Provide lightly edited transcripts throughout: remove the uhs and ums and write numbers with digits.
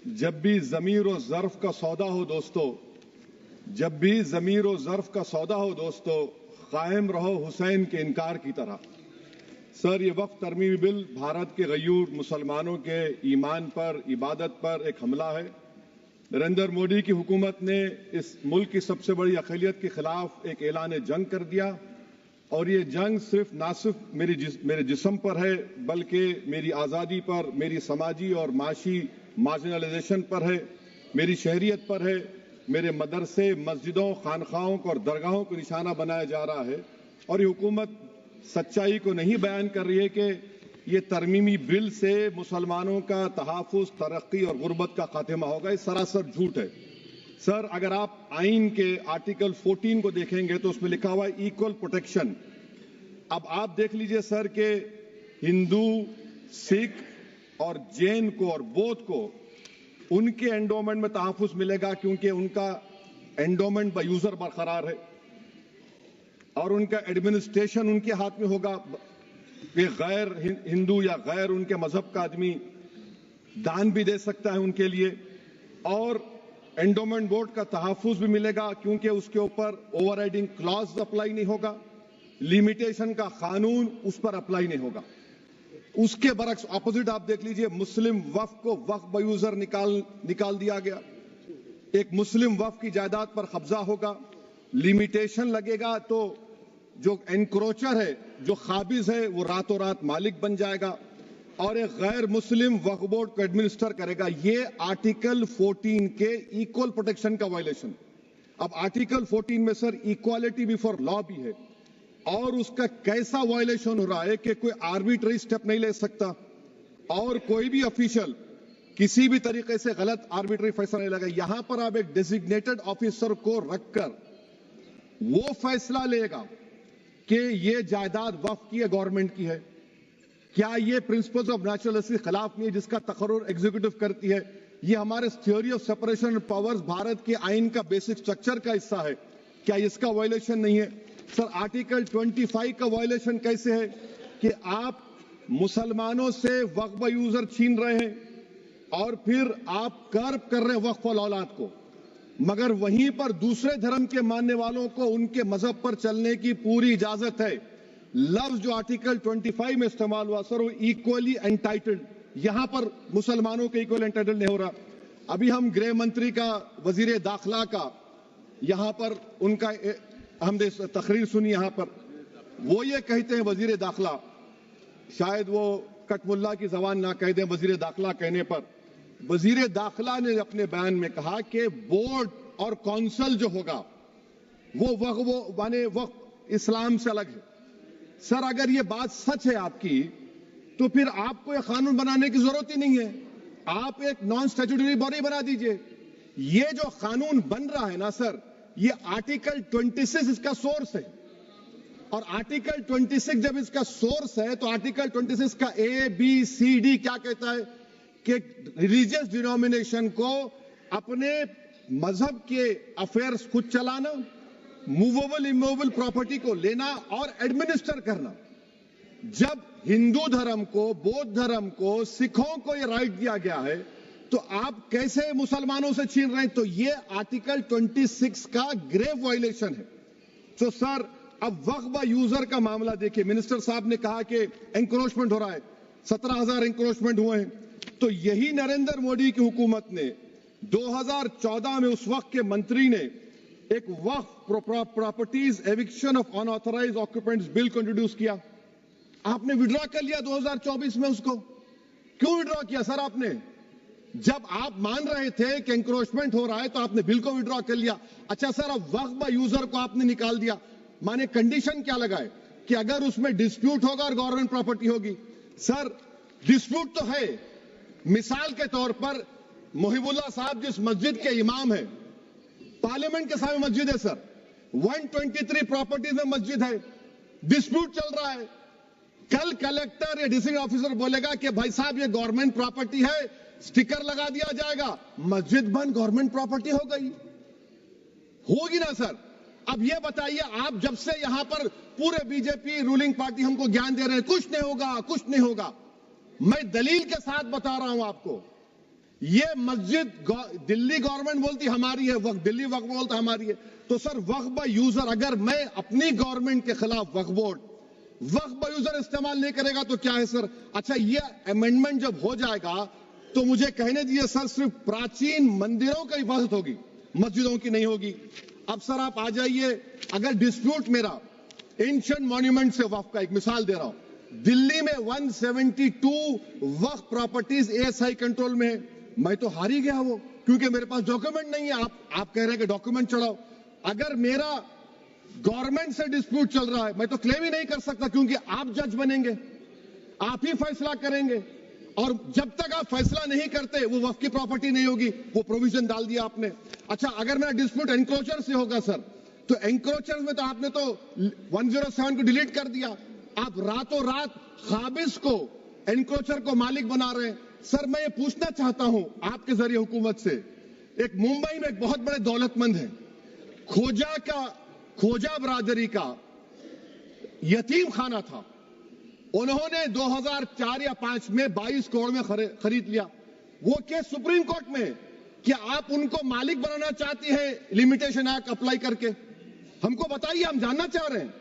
जब भी ज़मीर और ज़र्फ का सौदा हो दोस्तों, जब भी ज़मीर और ज़र्फ का सौदा हो दोस्तों, कायम रहो हुसैन के इनकार की तरह। सर, ये वक्फ तरमीमी बिल भारत के गयूर मुसलमानों के ईमान पर, इबादत पर एक हमला है। नरेंद्र मोदी की हुकूमत ने इस मुल्क की सबसे बड़ी अक़लियत के खिलाफ एक ऐलान जंग कर दिया और ये जंग ना सिर्फ मेरे जिस्म पर है, बल्कि मेरी आज़ादी पर, मेरी समाजी और माशी मार्जिनलाइजेशन पर है, मेरी शहरियत पर है, मेरे मदरसे, मस्जिदों, खानखाहों को और दरगाहों को निशाना बनाया जा रहा है। और ये हुकूमत सच्चाई को नहीं बयान कर रही है कि ये तरमीमी बिल से मुसलमानों का तहफ़्फ़ुज़, तरक्की और गुर्बत का खात्मा होगा। ये सरासर झूठ है। सर, अगर आप आइन के आर्टिकल 14 को देखेंगे तो उसमें लिखा हुआ है इक्वल प्रोटेक्शन। अब आप देख लीजिए सर के हिंदू, सिख और जैन को और बौद्ध को उनके एंडोमेंट में तहफ़्फ़ुज़ मिलेगा क्योंकि उनका एंडोमेंट बाय यूजर बरकरार है और उनका एडमिनिस्ट्रेशन उनके हाथ में होगा। कि गैर हिंदू या गैर उनके मजहब का आदमी दान भी दे सकता है उनके लिए, और एंडोमेंट बोर्ड का तहफ़्फ़ुज़ भी मिलेगा क्योंकि उसके ऊपर ओवरराइडिंग क्लॉज अप्लाई नहीं होगा, लिमिटेशन का कानून उस पर अप्लाई नहीं होगा। उसके बरक्स ऑपोजिट आप देख लीजिए, मुस्लिम वक्फ को वक्फ बाय यूजर निकाल दिया गया। एक मुस्लिम वक्फ की जायदाद पर कब्जा होगा, लिमिटेशन लगेगा तो जो एनक्रोचर है, जो खाबिज है, वो रातों रात मालिक बन जाएगा और एक गैर मुस्लिम वक्फ बोर्ड को एडमिनिस्टर करेगा। ये आर्टिकल 14 के इक्वल प्रोटेक्शन का वायलेशन। अब आर्टिकल 14 में सर इक्वालिटी बिफोर लॉ भी है और उसका कैसा वायलेशन हो रहा है कि कोई आर्बिट्ररी स्टेप नहीं ले सकता और कोई भी ऑफिशियल किसी भी तरीके से गलत आर्बिट्ररी फैसला नहीं लगा। यहां पर आप एक डेजिग्नेटेड ऑफिसर को रखकर वो फैसला लेगा कि ये जायदाद वक्फ की है, गवर्नमेंट की है। क्या ये प्रिंसिपल्स ऑफ नेचुरलिटी के खिलाफ नहीं है जिसका तकर्रुर एग्जीक्यूटिव करती है? ये हमारे theory of separation of powers Bharat के आइन का बेसिक स्ट्रक्चर का हिस्सा है। क्या इसका वायलेशन नहीं है? सर, आर्टिकल 25 का वायलेशन कैसे है कि आप मुसलमानों से वक्फ बाय यूजर छीन रहे हैं और फिर आप कर्ब कर रहे हैं वक्फ वाल औलाद को, मगर वहीं पर दूसरे धर्म के मानने वालों को उनके मजहब पर चलने की पूरी इजाजत है। लफ्ज जो आर्टिकल 25 में इस्तेमाल हुआ सर, वो इक्वली एंटाइटल्ड, यहां पर मुसलमानों के इक्वल एंटाइटल्ड नहीं हो रहा। अभी हम गृह मंत्री का, वजीर दाखिला का यहां पर उनका हमने तकरीर सुनी, यहां पर वो ये कहते हैं, वजीर दाखिला, शायद वो कटमुल्ला की जबान ना कह दें, वजीर दाखिला कहने पर वजीर दाखिला ने अपने बयान में कहा कि बोर्ड और काउंसिल जो होगा वो माने वक्फ इस्लाम से अलग है। सर, अगर ये बात सच है आपकी तो फिर आपको ये कानून बनाने की जरूरत ही नहीं है, आप एक नॉन स्टैट्यूटरी बॉडी बना दीजिए। ये जो कानून बन रहा है ना सर, ये आर्टिकल 26 इसका सोर्स है और आर्टिकल 26 जब इसका सोर्स है तो आर्टिकल 26 का ABCD क्या कहता है कि रिलीजियस डिनोमिनेशन को अपने मजहब के अफेयर्स खुद चलाना, मूवेबल इमूवेबल प्रॉपर्टी को लेना और एडमिनिस्टर करना। जब हिंदू धर्म को, बौद्ध धर्म को, सिखों को यह राइट दिया गया है तो आप कैसे मुसलमानों से छीन रहे हैं? तो यह आर्टिकल 26 का ग्रेव वायलेशन है। तो सर, अब वक्फ बाय यूजर का मामला देखिए, मिनिस्टर साहब ने कहा कि एंक्रोचमेंट हो रहा है, 17,000 एंक्रोचमेंट हुए हैं। तो यही नरेंद्र मोदी की हुकूमत ने 2014 में उस वक्त के मंत्री ने एक वक्फ properties eviction of unauthorised occupants bill को इंट्रोड्यूस किया। आपने विड्रॉ कर लिया 2024 में उसको। क्यों विड्रॉ किया सर आपने? जब आप मान रहे थे कि एंक्रोचमेंट हो रहा है तो आपने बिल को विड्रॉ कर लिया। अच्छा सर, अब वक्फ बाय यूजर को आपने निकाल दिया, माने कंडीशन क्या लगाए कि अगर उसमें डिस्प्यूट होगा और गवर्नमेंट प्रॉपर्टी होगी। सर, डिस्प्यूट तो है। मिसाल के तौर पर मोहिबुल्लाह साहब जिस मस्जिद के इमाम है, पार्लियामेंट के सामने मस्जिद है सर, 123 प्रॉपर्टीज में मस्जिद है, डिस्प्यूट चल रहा है। कल कलेक्टर या डिस्ट्रिक्ट ऑफिसर बोलेगा कि भाई साहब ये गवर्नमेंट प्रॉपर्टी है, स्टिकर लगा दिया जाएगा, मस्जिद बंद, गवर्नमेंट प्रॉपर्टी हो गई, होगी ना सर? अब ये बताइए, आप जब से यहां पर पूरे बीजेपी रूलिंग पार्टी हमको ज्ञान दे रहे हैं कुछ नहीं होगा, कुछ नहीं होगा, मैं दलील के साथ बता रहा हूं आपको ये मस्जिद दिल्ली गवर्नमेंट बोलती हमारी है, वक्फ दिल्ली वक्फ बोलता हमारी है। तो सर वक्फ बाय यूजर, अगर मैं अपनी गवर्नमेंट के खिलाफ वक्फ बोर्ड वक्फ बाय यूजर इस्तेमाल नहीं करेगा तो क्या है सर? अच्छा, ये अमेंडमेंट जब हो जाएगा तो मुझे कहने दीजिए सर, सिर्फ प्राचीन मंदिरों की हिफाजत होगी, मस्जिदों की नहीं होगी। अब सर आप आ जाइए, अगर डिस्प्यूट मेरा एंशिएंट मॉन्यूमेंट से वक्फ का, एक मिसाल दे रहा हूं, दिल्ली में 172 वक्फ प्रॉपर्टीज एएसआई कंट्रोल में है, मैं तो हार ही गया वो, क्योंकि मेरे पास डॉक्यूमेंट नहीं है। आप कह रहे हैं कि डॉक्यूमेंट चढ़ाओ। अगर मेरा गवर्नमेंट से डिस्प्यूट चल रहा है, मैं तो क्लेम ही नहीं कर सकता, क्योंकि आप जज बनेंगे, आप ही फैसला करेंगे, और जब तक आप फैसला नहीं करते वो वक्फ की प्रॉपर्टी नहीं होगी। वो प्रोविजन डाल दिया आपने। अच्छा, अगर मेरा डिस्प्यूट एनक्रोचर से होगा सर, तो एनक्रोचर में तो आपने तो 107 को डिलीट कर दिया। आप रातों रात खाबिज को, एनक्रोचर को मालिक बना रहे हैं। सर मैं ये पूछना चाहता हूं आपके जरिए हुकूमत से, एक मुंबई में एक बहुत बड़े दौलतमंद है, खोजा बरादरी का यतीम खाना था, उन्होंने 2004 या 5 में 22 करोड़ में खरीद लिया। वो केस सुप्रीम कोर्ट में, क्या आप उनको मालिक बनाना चाहती है लिमिटेशन एक्ट अप्लाई करके? हमको बताइए, हम जानना चाह रहे हैं।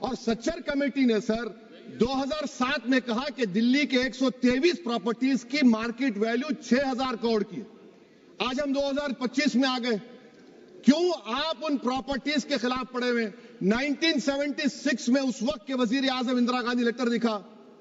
और सच्चर कमेटी ने सर 2007 में कहा कि दिल्ली के 123 प्रॉपर्टीज की मार्केट वैल्यू 6000 करोड़ की। आज हम 2025 में आ गए, क्यों आप उन प्रॉपर्टीज के खिलाफ पड़े हुए? 1976 में उस वक्त के वजीर आजम इंदिरा गांधी लेटर लिखा,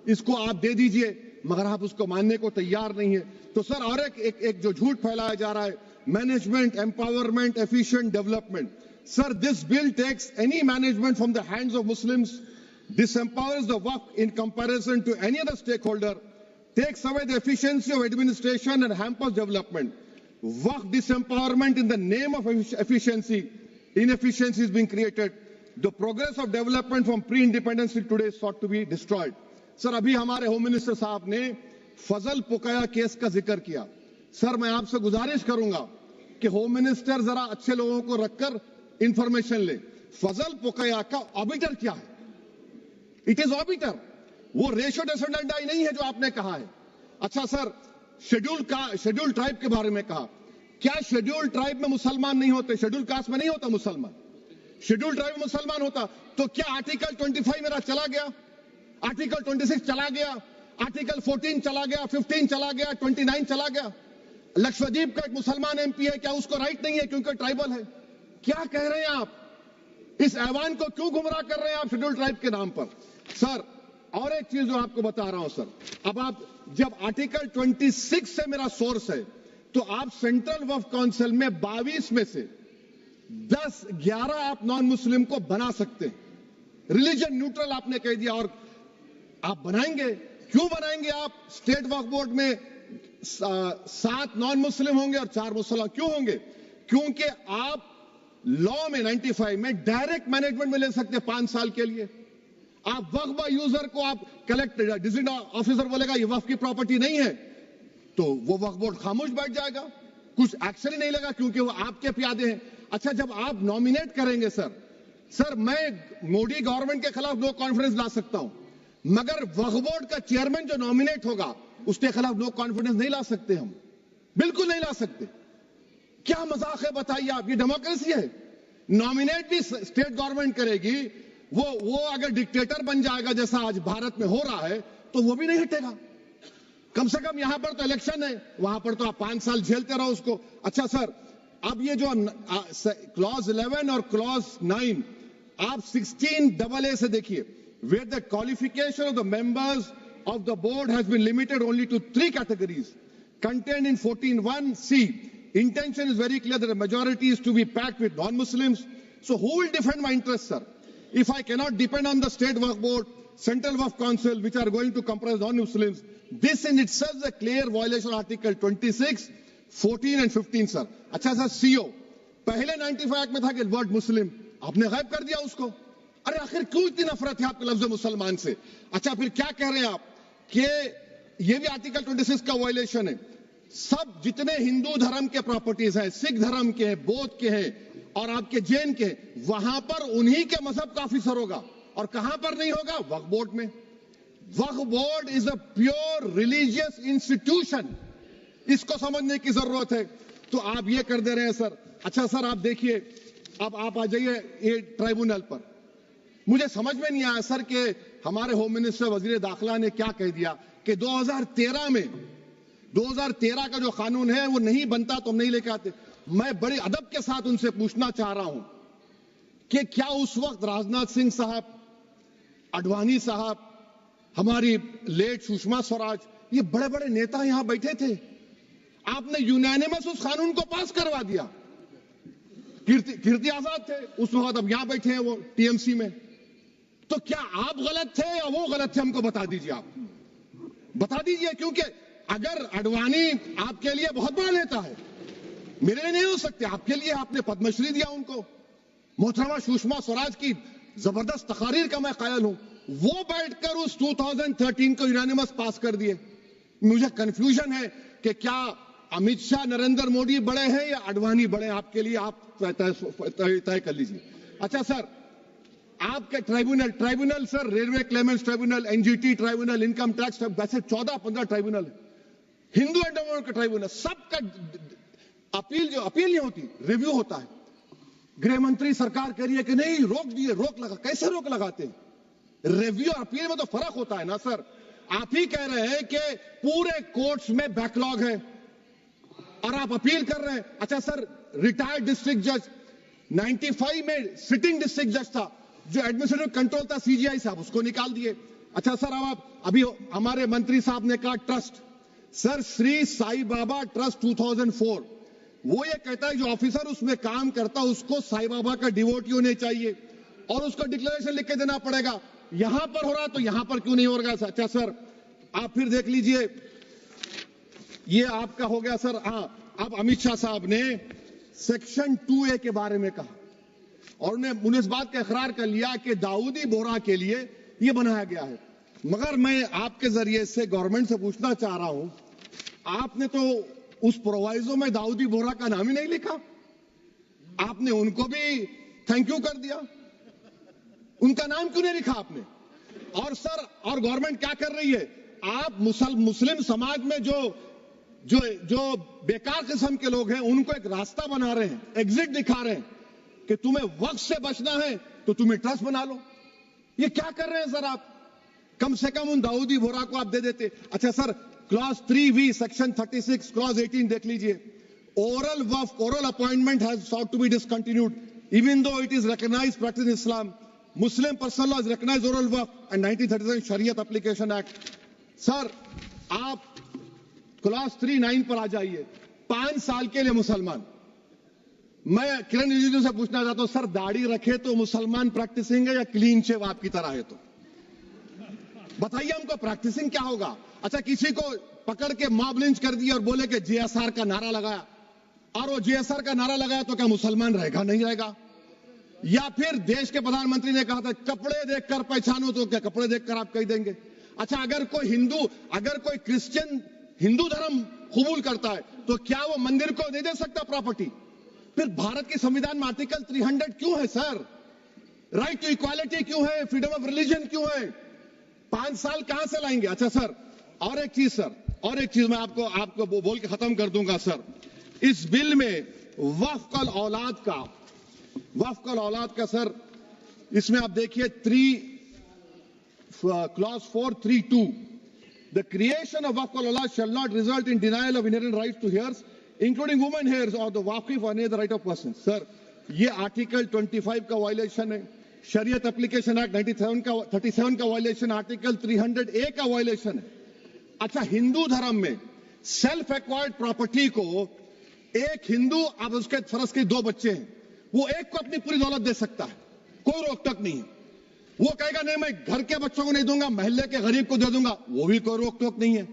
इसको आप दे दीजिए, मगर आप उसको मानने को तैयार नहीं है। तो सर और एक जो झूठ फैलाया जा रहा है, management empowerment efficient development. Sir this bill takes any management from the hands of Muslims, disempowers the waqf in comparison to any other stakeholder, takes away the efficiency of administration and hampers development. Waqf disempowerment in the name of efficiency, inefficiency is being created. The progress of development from pre-independence till today is sought to be destroyed. Sir अभी हमारे home minister साहब ने फजल पुकाया case का जिक्र किया। Sir मैं आपसे गुजारिश करूंगा कि होम मिनिस्टर जरा अच्छे लोगों को रखकर इंफॉर्मेशन ले। फजल पुकाया का ऑबिटर क्या है? इट इज ऑबिटर, वो रेशो डेसेंडेंटाई नहीं है जो आपने कहा है। अच्छा सर, शेड्यूल ट्राइब के बारे में कहा, क्या शेड्यूल ट्राइब में मुसलमान नहीं होते? शेड्यूल कास्ट में नहीं होता मुसलमान, शेड्यूल ट्राइब में मुसलमान होता। तो क्या आर्टिकल 25 मेरा चला गया, आर्टिकल 26 चला गया, आर्टिकल 14 चला गया, 15 चला गया, 29 चला गया? लक्षद्वीप का एक मुसलमान एमपी है, क्या उसको राइट नहीं है क्योंकि ट्राइबल है? क्या कह रहे हैं आप? इस ऐवान को क्यों गुमराह कर रहे हैं आप शेड्यूल ट्राइब के नाम पर? सर और एक चीज जो आपको बता रहा हूं सर, अब आप जब आर्टिकल 26 से मेरा सोर्स है, तो आप सेंट्रल वक्फ काउंसिल में 22 में से 11 आप नॉन मुस्लिम को बना सकते हैं। रिलीजन न्यूट्रल आपने कह दिया, और आप बनाएंगे, क्यों बनाएंगे आप? स्टेट वक्फ बोर्ड में 7 नॉन मुस्लिम होंगे और 4 मुसलमान क्यों होंगे? क्योंकि आप लॉ में 95 में डायरेक्ट मैनेजमेंट में ले सकते हैं 5 साल के लिए। आप वक्फ बाय यूजर को आप कलेक्ट डिस्ट्रिक्ट ऑफिसर बोलेगा ये वक्फ की प्रॉपर्टी नहीं है, तो वो वक्फ बोर्ड खामोश बैठ जाएगा, कुछ एक्शन ही नहीं लेगा, क्योंकि वो आपके प्यादे हैं। अच्छा, जब आप नॉमिनेट करेंगे सर मैं मोदी गवर्नमेंट के खिलाफ नो कॉन्फिडेंस ला सकता हूं, मगर वक्फ बोर्ड का चेयरमैन जो नॉमिनेट होगा उसके खिलाफ नो कॉन्फिडेंस नहीं ला सकते, हम बिल्कुल नहीं ला सकते। क्या मजाक है बताइए आप? ये डेमोक्रेसी है। नॉमिनेट भी स्टेट गवर्नमेंट करेगी, वो अगर डिक्टेटर बन जाएगा जैसा आज भारत में हो रहा है, तो वो भी नहीं हटेगा। कम से कम यहां पर तो इलेक्शन है, वहां पर तो आप 5 साल झेलते रहो उसको। अच्छा सर, अब ये जो क्लॉज 11 और क्लॉज 9 आप 16AA से देखिए, where the qualification of the members of the board has been limited only to 3 categories contained in 14(1)(c). Intention is very clear that a majority is to be packed with non-Muslims. So who will defend my interests, sir? If I cannot depend on the state waqf board, central waqf council, which are going to comprise non-Muslims, this in itself is a clear violation of Article 26, 14 and 15, sir. अच्छा sir, CO पहले 95 act में था कि word मुस्लिम, आपने गायब कर दिया उसको। अरे आखिर क्यों इतनी नफरत है आपके लफ्ज मुसलमान से? अच्छा फिर क्या कह रहे हैं आप कि ये भी आर्टिकल 26 का वायलेशन है? सब जितने हिंदू धर्म के प्रॉपर्टीज हैं, सिख धर्म के हैं, बौद्ध के हैं और आपके जैन के, वहां पर उन्हीं के मजहब का ऑफिसर होगा। और कहां पर नहीं होगा? वक्फ बोर्ड में। वक्फ board is a pure religious institution. इसको समझने की जरूरत है। तो आप ये कर दे रहे हैं सर। अच्छा सर, आप देखिए, अब आप आ जाइए ये ट्राइब्यूनल पर। मुझे समझ में नहीं आया सर कि हमारे होम मिनिस्टर वजीर दाखिला ने क्या कह दिया कि 2013 का जो कानून है वो नहीं बनता तो हम नहीं लेके आते। मैं बड़े अदब के साथ उनसे पूछना चाह रहा हूं कि क्या उस वक्त राजनाथ सिंह साहब, आडवाणी साहब, हमारी लेट सुषमा स्वराज, ये बड़े बड़े नेता यहां बैठे थे? आपने यूनानिमस उस कानून को पास करवा दिया। कीर्ति आजाद थे उस वक्त, अब यहां बैठे हैं वो टीएमसी में। तो क्या आप गलत थे या वो गलत थे? हमको बता दीजिए, आप बता दीजिए। क्योंकि अगर आडवाणी आपके लिए बहुत बड़ा नेता है, मेरे लिए नहीं हो सकते, आपके लिए आपने पद्मश्री दिया उनको। मोहतरमा सुषमा स्वराज की जबरदस्त तकारीर का मैं कायल हूं। वो बैठकर उस 2013 को यूनानिमस पास कर दिए। मुझे कंफ्यूजन है कि क्या अमित शाह, नरेंद्र मोदी बड़े हैं या आडवाणी बड़े हैं? आपके लिए आप तय कर लीजिए। अच्छा सर, आपके tribunal sir, railway Clements tribunal, NGT tribunal, income tax, वैसे 14-15 ट्राइब्यूनल है। हिंदू एंडोमेंट का ट्राइब्यूनल, सबका अपील नहीं होती, रिव्यू होता है। गृह मंत्री सरकार कह रही है कि नहीं, रोक दिए, रोक लगा। कैसे रोक लगाते हैं? रिव्यू और अपील में तो फर्क होता है ना सर। आप ही कह रहे हैं कि पूरे कोर्ट्स में बैकलॉग है और आप अपील कर रहे हैं। अच्छा सर, रिटायर्ड डिस्ट्रिक्ट जज 95 में सिटिंग डिस्ट्रिक्ट जज था, जो एडमिनिस्ट्रेटिव कंट्रोल था सीजीआई साहब, उसको निकाल दिए। अच्छा सर, अब आप अभी हमारे मंत्री साहब ने कहा trust, sir Shri Sai Baba trust 2004, वो ये कहता है जो ऑफिसर उसमें काम करता है उसको साई बाबा का डिवोटी होने चाहिए और उसको डिक्लेरेशन लिख के देना पड़ेगा। यहां पर हो रहा तो यहां पर क्यों नहीं हो रहा? अच्छा सर, आप फिर देख लीजिए, ये आपका हो गया सर। हाँ, अब अमित शाह साहब ने सेक्शन 2A के बारे में कहा और उन्होंने इस बात का इकरार कर लिया कि दाऊदी बोहरा के लिए यह बनाया गया है। मगर मैं आपके जरिए से गवर्नमेंट से पूछना चाह रहा हूं, आपने तो उस प्रोवाइजो में दाऊदी बोहरा का नाम ही नहीं लिखा। आपने उनको भी थैंक यू कर दिया, उनका नाम क्यों नहीं लिखा आपने? और सर, और गवर्नमेंट क्या कर रही है? आप मुस्लिम समाज में जो बेकार किस्म के लोग हैं उनको एक रास्ता बना रहे हैं, एग्जिट दिखा रहे हैं कि तुम्हें वक्त से बचना है तो तुम्हें ट्रस्ट बना लो। ये क्या कर रहे हैं सर आप? कम से कम उन दाऊदी बोहरा को आप दे देते। अच्छा sir, clause 3V section 36 clause 18 देख लीजिए। ओरल वफ, oral appointment has sought to be discontinued even though it is recognized practice in Islam. Muslim personal law is recognized oral waqf and 1937 Shariat Application Act. Sir, आप clause 3(9) पर आ जाइए। 5 साल के लिए मुसलमान। मैं किरण रिजिजू से पूछना चाहता हूं, सर दाढ़ी रखे तो मुसलमान प्रैक्टिसिंग है या क्लीन शेव आपकी तरह है? तो बताइए हमको, प्रैक्टिसिंग क्या होगा? अच्छा, किसी को पकड़ के मॉब लिंच कर दिया और बोले कि JSR का नारा लगाया, और वो JSR का नारा लगाया तो क्या मुसलमान रहेगा? नहीं रहेगा। या फिर देश के प्रधानमंत्री ने कहा था कपड़े देखकर पहचानो, तो क्या कपड़े देखकर आप कह देंगे? अच्छा, अगर कोई क्रिश्चियन हिंदू धर्म कबूल करता है तो क्या वो मंदिर को दे सकता प्रॉपर्टी? फिर भारत के संविधान में आर्टिकल 300 क्यों है सर? राइट टू इक्वालिटी क्यों है? फ्रीडम ऑफ रिलीजन क्यों है? 5 साल कहां से लाएंगे? अच्छा सर, और एक चीज मैं आपको बोल के खत्म कर दूंगा सर। इस बिल में वक्फ औलाद का सर, इसमें आप देखिए clause 4(3)(2), the creation of waqf al-awlad shall not result in denial of inherent rights to heirs, including women heirs or the waqif or any other right of person. Sir, ये article 25 का violation है, शरीयत application act 37 का violation, article 300A का violation है। अच्छा, हिंदू धर्म में सेल्फ एक्वायर्ड प्रॉपर्टी को एक हिंदू, अब उसके फर्ज के 2 बच्चे हैं, वो एक को अपनी पूरी दौलत दे सकता है, कोई रोक टोक नहीं है। वो कहेगा नहीं मैं घर के बच्चों को नहीं दूंगा, मोहल्ले के गरीब को दे दूंगा, वो भी कोई रोक टोक नहीं है।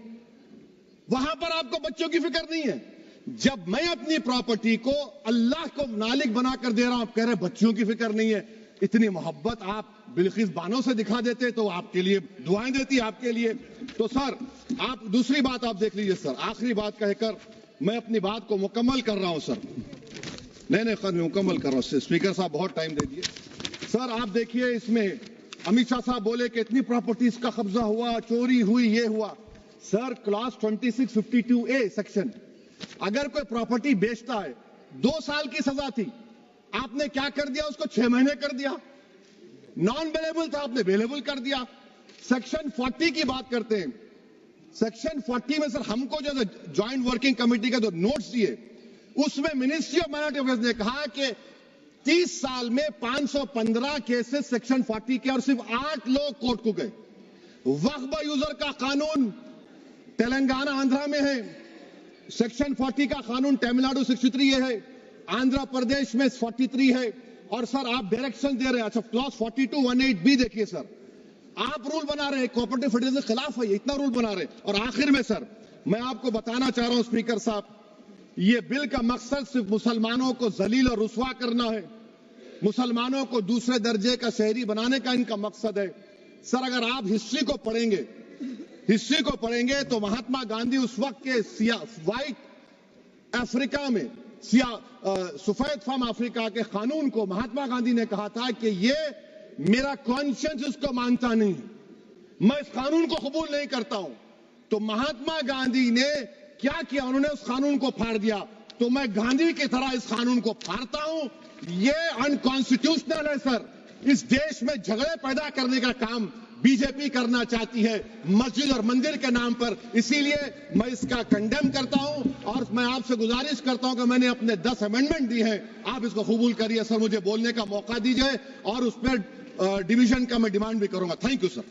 वहां पर आपको बच्चों की फिक्र नहीं है। जब मैं अपनी प्रॉपर्टी को अल्लाह को मालिक बनाकर दे रहा हूं, आप कह रहे बच्चों की फिक्र नहीं है। इतनी मोहब्बत आप बिल्किस बानो से दिखा देते तो आपके लिए दुआएं देती आपके लिए। तो सर, आप दूसरी बात आप देख लीजिए सर, आखिरी बात कहकर मैं अपनी बात को मुकम्मल कर रहा हूं सर। नहीं खैर, मैं मुकम्मल कर रहा हूं। स्पीकर साहब बहुत टाइम दे दिए। सर आप देखिए, इसमें अमित शाह साहब बोले कि इतनी प्रॉपर्टीज का कब्जा हुआ, चोरी हुई, ये हुआ। सर क्लॉज 2652A सेक्शन अगर कोई प्रॉपर्टी बेचता है 2 साल की सजा थी, आपने क्या कर दिया, उसको 6 महीने कर दिया। नॉन बेलेबल था, आपने बेलेबल कर दिया। सेक्शन 40 की बात करते हैं। सेक्शन 40 में सर हमको जो ज्वाइंट वर्किंग कमेटी का जो नोट्स दिए, उसमें मिनिस्ट्री ऑफ माइनॉरिटी अफेयर्स ने कहा कि 30 साल में 515 केसेस सेक्शन 40 के और सिर्फ 8 लोग कोर्ट को गए। वक्फ यूजर का कानून तेलंगाना आंध्रा में है, सेक्शन 40 का कानून तमिलनाडु 63 है, आंध्र प्रदेश में 43 है। और सर आप डायरेक्शन दे रहे हैं, अच्छा क्लॉज 4218 भी देखिए सर, आप रूल बना रहे हैं, कोऑपरेटिव फेडरलिज्म के खिलाफ है, इतना रूल बना रहे हैं। और आखिर में सर मैं आपको बताना चाह रहा हूं स्पीकर साहब, ये बिल का मकसद सिर्फ मुसलमानों को जलील और रुस्वा करना है, मुसलमानों को दूसरे दर्जे का शहरी बनाने का इनका मकसद है। सर अगर आप हिस्ट्री को पढ़ेंगे तो महात्मा गांधी उस वक्त के व्हाइट अफ्रीका में सफेद फार्म अफ्रीका के कानून को महात्मा गांधी ने कहा था कि ये मेरा कॉन्शियंस इसको मानता नहीं, मैं इस कानून को कबूल नहीं करता हूं। तो महात्मा गांधी ने क्या किया, उन्होंने उस कानून को फाड़ दिया। तो मैं गांधी की तरह इस कानून को फाड़ता हूं। ये अनकॉन्स्टिट्यूशनल है सर। इस देश में झगड़े पैदा करने का काम बीजेपी करना चाहती है मस्जिद और मंदिर के नाम पर, इसीलिए मैं इसका कंडेम करता हूं। और मैं आपसे गुजारिश करता हूं कि मैंने अपने 10 अमेंडमेंट दी हैं, आप इसको कबूल करिए सर, मुझे बोलने का मौका दीजिए और उस पर डिवीजन का मैं डिमांड भी करूंगा। Thank you sir.